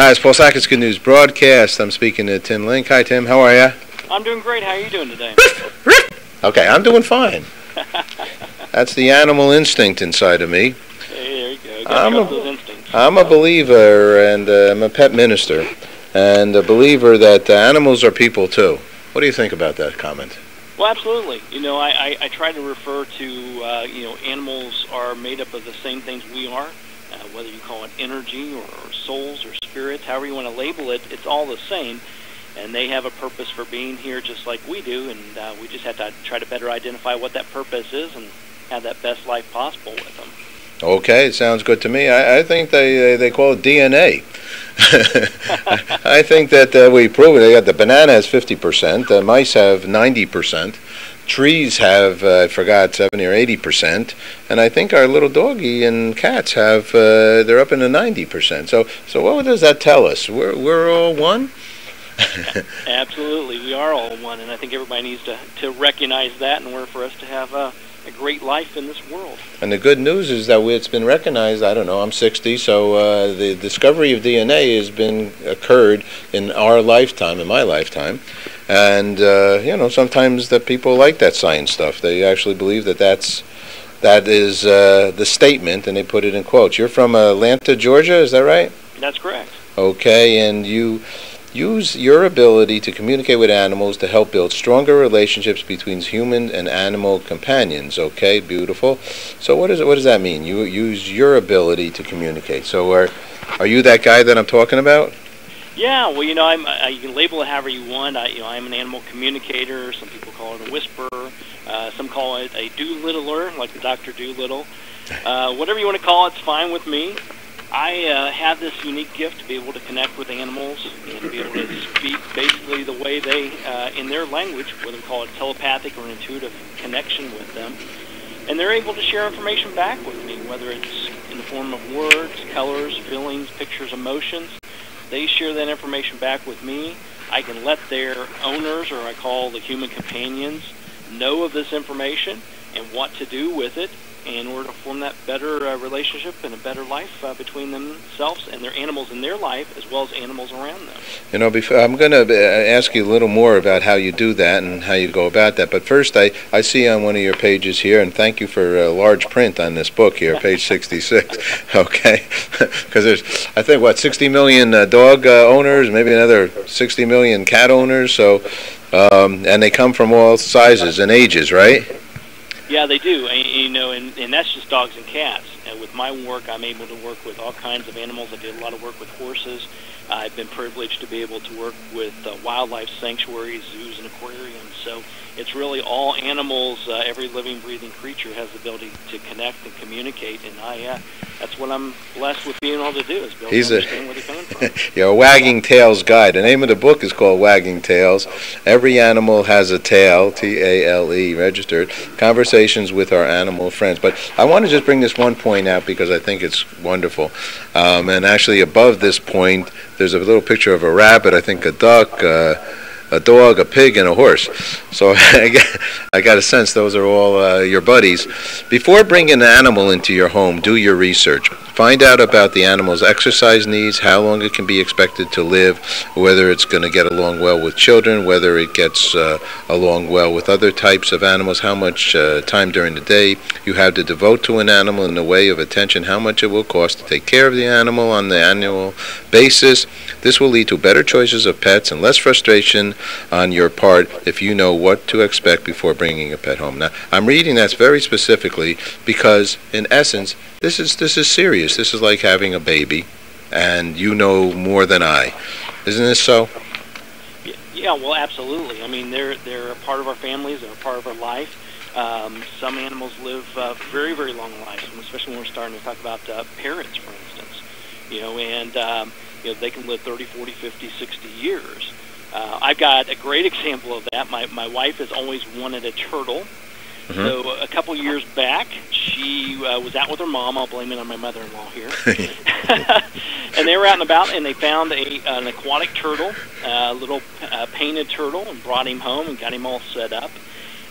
Hi, it's Paul Sackett's Good News Broadcast. I'm speaking to Tim Link. Hi, Tim. How are you? I'm doing great. How are you doing today? Okay, I'm doing fine. That's the animal instinct inside of me. Hey, there you go. Those instincts. I'm a believer, and I'm a pet minister, and a believer that animals are people, too. What do you think about that comment? Well, absolutely. You know, I try to refer to, animals are made up of the same things we are. Whether you call it energy or souls or spirits, however you want to label it, it's all the same. And they have a purpose for being here just like we do, and we just have to try to better identify what that purpose is and have that best life possible with them. Okay, it sounds good to me. I think they call it DNA. I think that we prove it. The banana has 50%, mice have 90%, trees have, I forgot, 70 or 80%, and I think our little doggy and cats have, they're up in the 90%. So what does that tell us? We're all one? Absolutely, we are all one, and I think everybody needs to recognize that in order for us to have a great life in this world. And the good news is that it's been recognized. I don't know, I'm 60, so the discovery of DNA has been occurred in our lifetime, in my lifetime. And sometimes the people like that science stuff. They actually believe that is the statement, and they put it in quotes. You're from Atlanta, Georgia, is that right? That's correct. Okay, and you use your ability to communicate with animals to help build stronger relationships between human and animal companions. Okay, beautiful. So what does that mean? You use your ability to communicate. So are you that guy that I'm talking about? Yeah, well, you can label it however you want. I'm an animal communicator. Some people call it a whisperer. Some call it a doolittler, like the Dr. Doolittle. Whatever you want to call it, it's fine with me. I have this unique gift to be able to connect with animals and to be able to speak basically the way they, in their language, whether we call it telepathic or an intuitive connection with them. And they're able to share information back with me, whether it's in the form of words, colors, feelings, pictures, emotions. They share that information back with me. I can let their owners, or I call the human companions, know of this information and what to do with it in order to form that better relationship and a better life between themselves and their animals in their life, as well as animals around them. I'm going to ask you a little more about how you do that and how you go about that. But first, I see on one of your pages here, and thank you for large print on this book here, page 66. Okay, because there's, I think, 60 million dog owners, maybe another 60 million cat owners. So, and they come from all sizes and ages, right? Yeah, they do, and that's just dogs and cats. And with my work, I'm able to work with all kinds of animals. I did a lot of work with horses. I've been privileged to be able to work with wildlife sanctuaries, zoos, and aquariums. So it's really all animals. Every living, breathing creature has the ability to connect and communicate, and that's what I'm blessed with being able to do, is be able to understand where they're coming from. You're a Wagging Tails guide. The name of the book is called Wagging Tails. Every animal has a tail, T-A-L-E, registered. Conversations with our animal friends. But I want to just bring this one point out because I think it's wonderful. And actually above this point, there's a little picture of a rabbit, I think a duck, a dog, a pig, and a horse. So I got a sense those are all your buddies. Before bringing an animal into your home, do your research. Find out about the animal's exercise needs, how long it can be expected to live, whether it's going to get along well with children, whether it gets along well with other types of animals, how much time during the day you have to devote to an animal in the way of attention, how much it will cost to take care of the animal on the annual basis. This will lead to better choices of pets and less frustration on your part if you know what to expect before bringing a pet home. Now, I'm reading that very specifically because, in essence, this is serious. This is like having a baby, and you know more than I. Isn't this so? Yeah, well, absolutely. I mean, they're a part of our families. They're a part of our life. Some animals live very, very long lives, especially when we're starting to talk about parrots, for instance. And they can live 30, 40, 50, 60 years. I've got a great example of that. My wife has always wanted a turtle. Mm-hmm. So a couple years back, she was out with her mom. I'll blame it on my mother-in-law here. And they were out and about, and they found an aquatic turtle, a little painted turtle, and brought him home and got him all set up,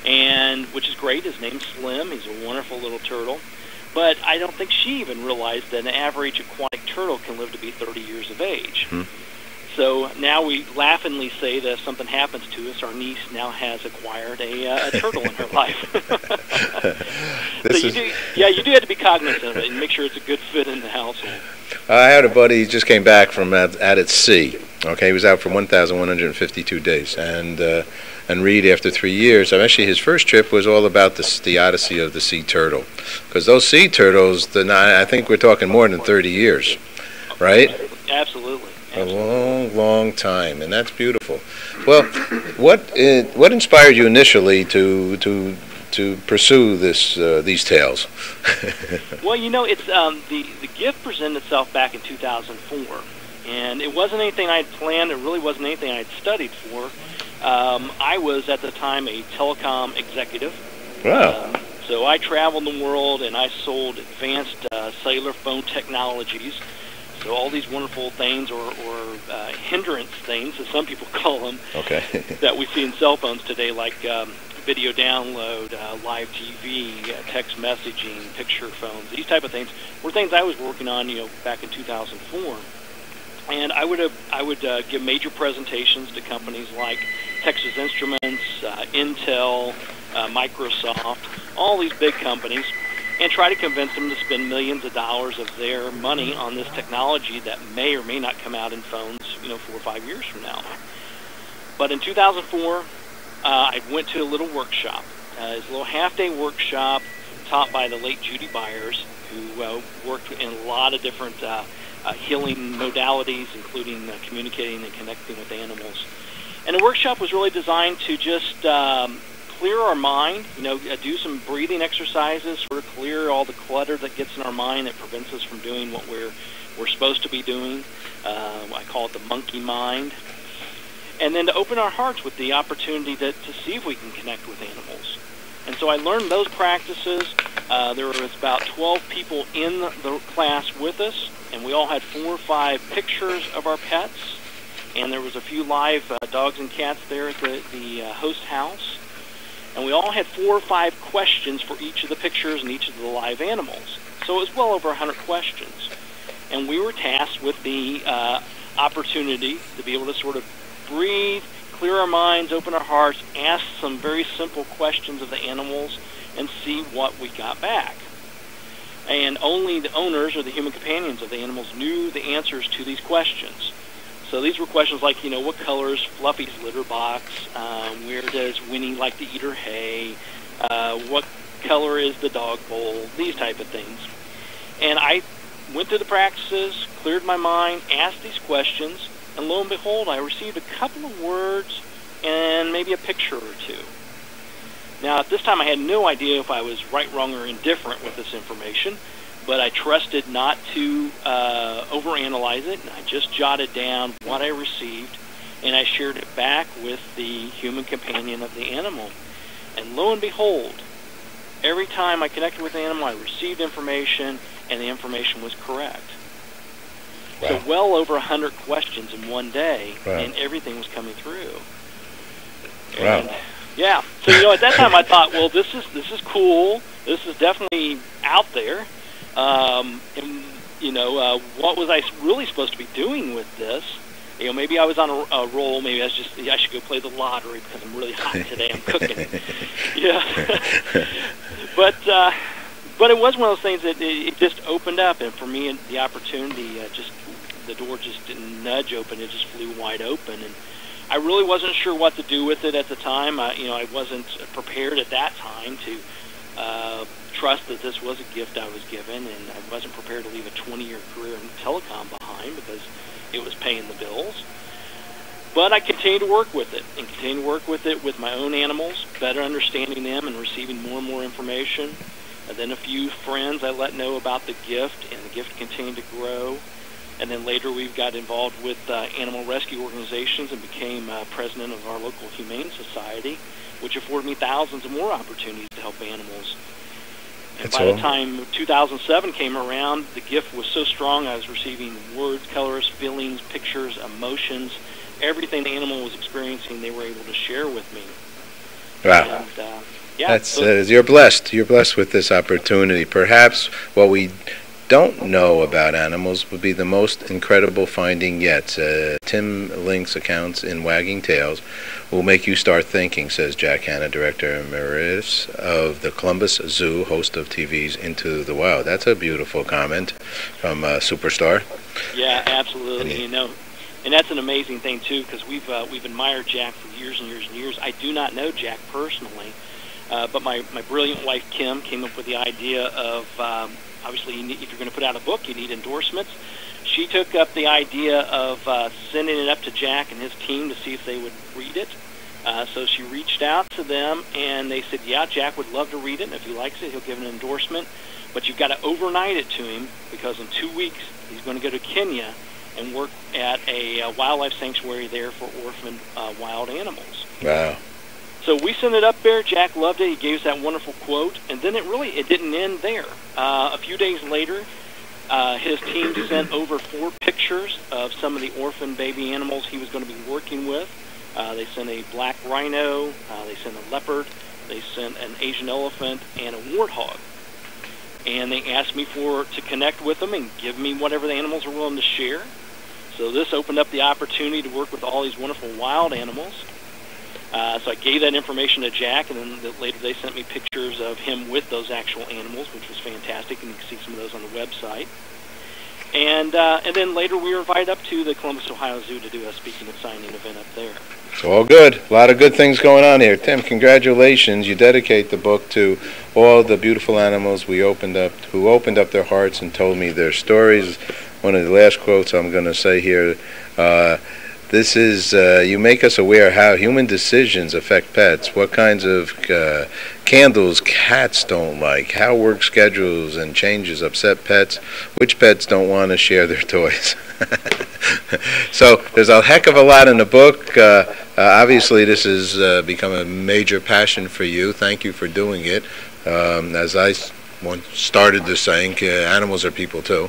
and which is great. His name's Slim. He's a wonderful little turtle. But I don't think she even realized that an average aquatic turtle can live to be 30 years of age. So now we laughingly say that if something happens to us, our niece now has acquired a turtle in her life. You do have to be cognizant of it and make sure it's a good fit in the household. I had a buddy, he just came back from at sea. Okay, he was out for 1,152 days, and Reed, after 3 years, actually his first trip was all about the odyssey of the sea turtle, because those sea turtles, I think we're talking more than 30 years, right? Absolutely. A long, long time, and that's beautiful. Well, what inspired you initially to pursue these tales? Well, it's the gift presented itself back in 2004, and it wasn't anything I had planned. It really wasn't anything I had studied for. I was at the time a telecom executive. Wow. So I traveled the world and I sold advanced cellular phone technologies. So all these wonderful things, or hindrance things, as some people call them, okay, that we see in cell phones today, like video download, live TV, text messaging, picture phones. These type of things were things I was working on, back in 2004. And I would give major presentations to companies like Texas Instruments, Intel, Microsoft, all these big companies, and try to convince them to spend millions of dollars of their money on this technology that may or may not come out in phones, 4 or 5 years from now. But in 2004, I went to a little workshop. It was a little half-day workshop taught by the late Judy Byers, who worked in a lot of different healing modalities, including communicating and connecting with animals. And the workshop was really designed to just clear our mind, do some breathing exercises, sort of clear all the clutter that gets in our mind that prevents us from doing what we're supposed to be doing. I call it the monkey mind. And then to open our hearts with the opportunity to see if we can connect with animals. And so I learned those practices. There was about 12 people in the class with us, and we all had 4 or 5 pictures of our pets. And there was a few live dogs and cats there at the host house. And we all had 4 or 5 questions for each of the pictures and each of the live animals. So it was well over 100 questions. And we were tasked with the opportunity to be able to sort of breathe, clear our minds, open our hearts, ask some very simple questions of the animals, and see what we got back. And only the owners or the human companions of the animals knew the answers to these questions. So these were questions like, what color is Fluffy's litter box? Where does Winnie like to eat her hay? What color is the dog bowl? These type of things. And I went through the practices, cleared my mind, asked these questions, and lo and behold, I received a couple of words and maybe a picture or two. Now, at this time, I had no idea if I was right, wrong, or indifferent with this information, but I trusted not to overanalyze it. I just jotted down what I received, and I shared it back with the human companion of the animal. And lo and behold, every time I connected with the animal, I received information, and the information was correct. Wow. So well over 100 questions in one day, wow. And everything was coming through. Wow. And, yeah. So, at that time I thought, well, this is cool. This is definitely out there. And, what was I really supposed to be doing with this? Maybe I was on a roll. Maybe I should go play the lottery because I'm really hot today. I'm cooking. Yeah. But it was one of those things that it just opened up, and for me, the opportunity the door just didn't nudge open. It just flew wide open, and I really wasn't sure what to do with it at the time. I wasn't prepared at that time to trust that this was a gift I was given, and I wasn't prepared to leave a 20-year career in telecom behind because it was paying the bills. But I continued to work with it, and continued to work with it with my own animals, better understanding them and receiving more and more information. And then a few friends I let know about the gift, and the gift continued to grow. And then later we got involved with animal rescue organizations and became president of our local humane society, which afforded me thousands of more opportunities to help animals. And by the time 2007 came around, the gift was so strong I was receiving words, colors, feelings, pictures, emotions, everything the animal was experiencing they were able to share with me. Wow. And Yeah. That's you're blessed. You're blessed with this opportunity. Perhaps what we don't know about animals would be the most incredible finding yet. Tim Link's accounts in Wagging Tales will make you start thinking, says Jack Hanna, Director Emeritus of the Columbus Zoo, host of TV's Into the Wild. That's a beautiful comment from Superstar. Yeah, absolutely. You know, and that's an amazing thing too, because we've admired Jack for years and years and years. I do not know Jack personally, but my brilliant wife Kim came up with the idea of obviously if you're going to put out a book, you need endorsements. She took up the idea of sending it up to Jack and his team to see if they would read it. So she reached out to them, and they said, yeah, Jack would love to read it, and if he likes it, he'll give an endorsement. But you've got to overnight it to him, because in 2 weeks he's going to go to Kenya and work at a wildlife sanctuary there for orphaned wild animals. Wow. So we sent it up there. Jack loved it. He gave us that wonderful quote, and then it didn't end there. A few days later, his team sent over 4 pictures of some of the orphan baby animals he was going to be working with. They sent a black rhino, they sent a leopard, they sent an Asian elephant, and a warthog. And they asked me to connect with them and give me whatever the animals are willing to share. So this opened up the opportunity to work with all these wonderful wild animals. So I gave that information to Jack, and then later they sent me pictures of him with those actual animals, which was fantastic, and you can see some of those on the website. And then later we were invited up to the Columbus, Ohio Zoo to do a speaking and signing event up there. It's all good. A lot of good things going on here. Tim, congratulations. You dedicate the book to all the beautiful animals who opened up their hearts and told me their stories. One of the last quotes I'm going to say here, this is, you make us aware how human decisions affect pets, what kinds of candles cats don't like, how work schedules and changes upset pets, which pets don't want to share their toys. So there's a heck of a lot in the book. Obviously this has become a major passion for you. Thank you for doing it. As I once started this saying, animals are people too.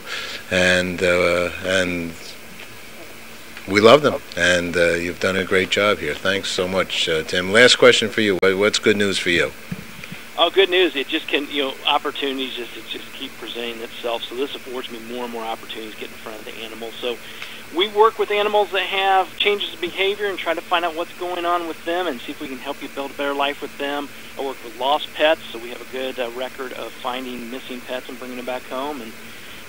And we love them, and you've done a great job here. Thanks so much, Tim. Last question for you. What's good news for you? Oh, good news. It just can, opportunities just keep presenting itself. So this affords me more and more opportunities to get in front of the animals. So we work with animals that have changes of behavior and try to find out what's going on with them and see if we can help you build a better life with them. I work with lost pets, so we have a good record of finding missing pets and bringing them back home. And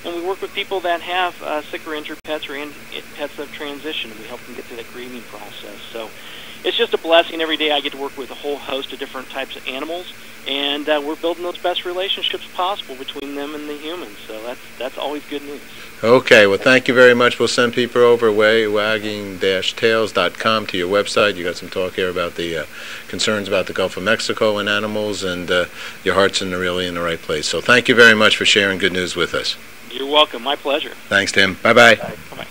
we work with people that have sick or injured pets or pets that have transitioned, and we help them get through that grieving process. So it's just a blessing. Every day I get to work with a whole host of different types of animals, and we're building those best relationships possible between them and the humans. So that's always good news. Okay, well, thank you very much. We'll send people over wagging-tales.com to your website. You got some talk here about the concerns about the Gulf of Mexico and animals, and your heart's really in the right place. So thank you very much for sharing good news with us. You're welcome. My pleasure. Thanks, Tim. Bye-bye. Bye-bye.